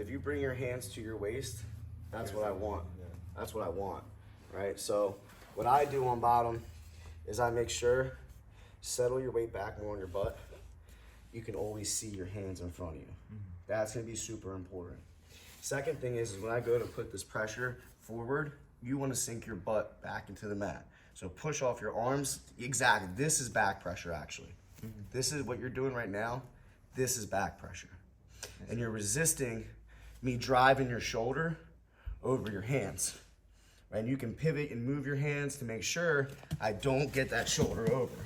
if you bring your hands to your waist, that's what I want. That's what I want, right? So what I do on bottom is I make sure, settle your weight back more on your butt. You can always see your hands in front of you. That's gonna be super important. Second thing is when I go to put this pressure forward, you wanna sink your butt back into the mat. So push off your arms. Exactly, this is back pressure actually. This is what you're doing right now. This is back pressure. And you're resisting me driving your shoulder over your hands. And you can pivot and move your hands to make sure I don't get that shoulder over,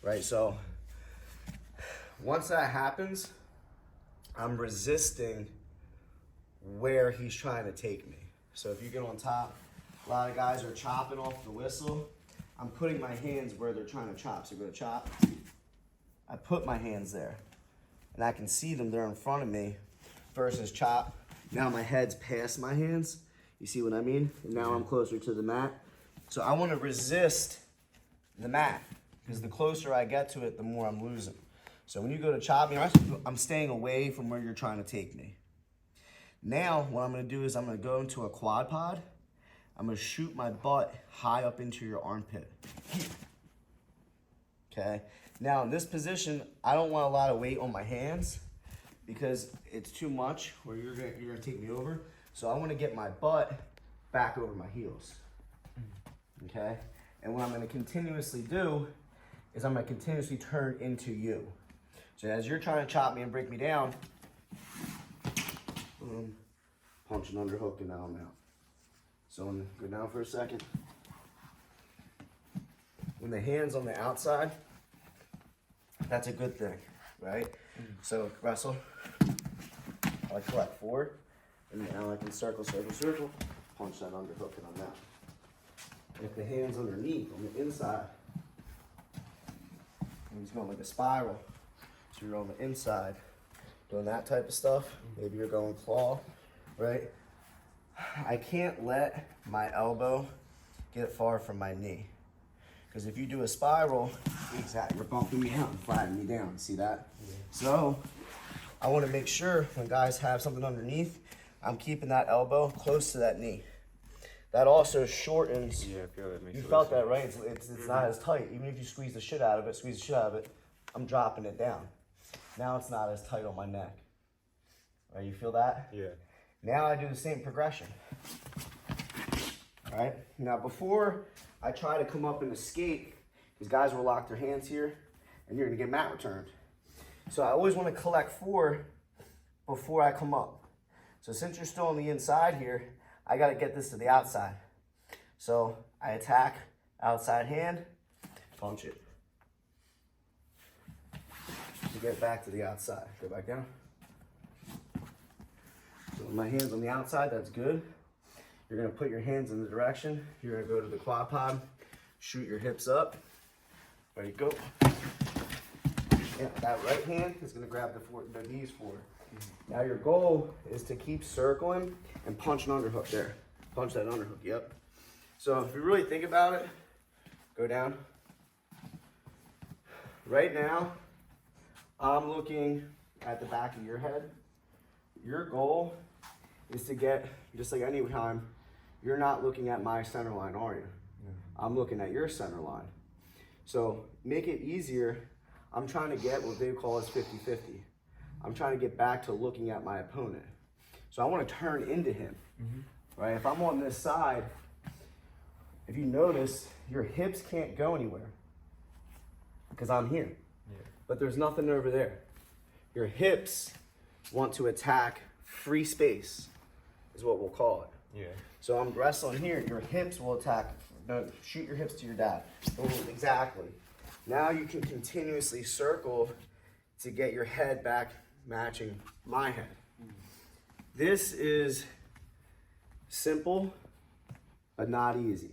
right? So once that happens, I'm resisting where he's trying to take me. So if you get on top, a lot of guys are chopping off the whistle. I'm putting my hands where they're trying to chop. So go to chop, I put my hands there and I can see them there in front of me versus chop. Now my head's past my hands. You see what I mean? And now I'm closer to the mat. So I want to resist the mat because the closer I get to it, the more I'm losing. So when you go to chop me, I'm staying away from where you're trying to take me. Now what I'm going to do is I'm going to go into a quad pod. I'm going to shoot my butt high up into your armpit. Okay. Now in this position, I don't want a lot of weight on my hands because it's too much where you're gonna take me over. So I want to get my butt back over my heels. Okay. And what I'm going to continuously do is I'm going to continuously turn into you. So as you're trying to chop me and break me down, punch an underhook and now I'm out. So I'm gonna go down for a second. When the hand's on the outside, that's a good thing, right? So wrestle, I collect forward, and now I can circle, circle, circle, punch that underhook and I'm out. If the hand's underneath, on the inside, and he's going like a spiral, so you're on the inside, doing that type of stuff, maybe you're going claw, right? I can't let my elbow get far from my knee. Because if you do a spiral, exactly, you're bumping me out and flattening me down. See that? Yeah. So I want to make sure when guys have something underneath, I'm keeping that elbow close to that knee. That also shortens. Yeah, I feel that. You felt that, right? It's not as tight. Even if you squeeze the shit out of it, I'm dropping it down. Now it's not as tight on my neck. Right? You feel that? Yeah. Now I do the same progression. All right? Now before I try to come up and escape, these guys will lock their hands here and you're gonna get mat returned. So I always wanna collect forward before I come up. So since you're still on the inside here, I gotta get this to the outside. So I attack, outside hand, punch it. To get back to the outside. Go back down. So with my hands on the outside, that's good. You're gonna put your hands in the direction. You're gonna go to the quad pod, shoot your hips up. Ready, go. Yeah, that right hand is gonna grab the knees forward. Now your goal is to keep circling and punch an underhook there. Punch that underhook, yep. So if you really think about it, go down. Right now, I'm looking at the back of your head. Your goal is to get, just like any time, you're not looking at my center line, are you? Yeah. I'm looking at your center line. So make it easier. I'm trying to get what they call as 50-50. I'm trying to get back to looking at my opponent. So I want to turn into him, right? If I'm on this side, if you notice, your hips can't go anywhere because I'm here. Yeah. But there's nothing over there. Your hips want to attack free space, is what we'll call it. Yeah. So I'm wrestling here, your hips will attack, no, shoot your hips to your dad. Oh, exactly. Now you can continuously circle to get your head back matching my head. This is simple, but not easy.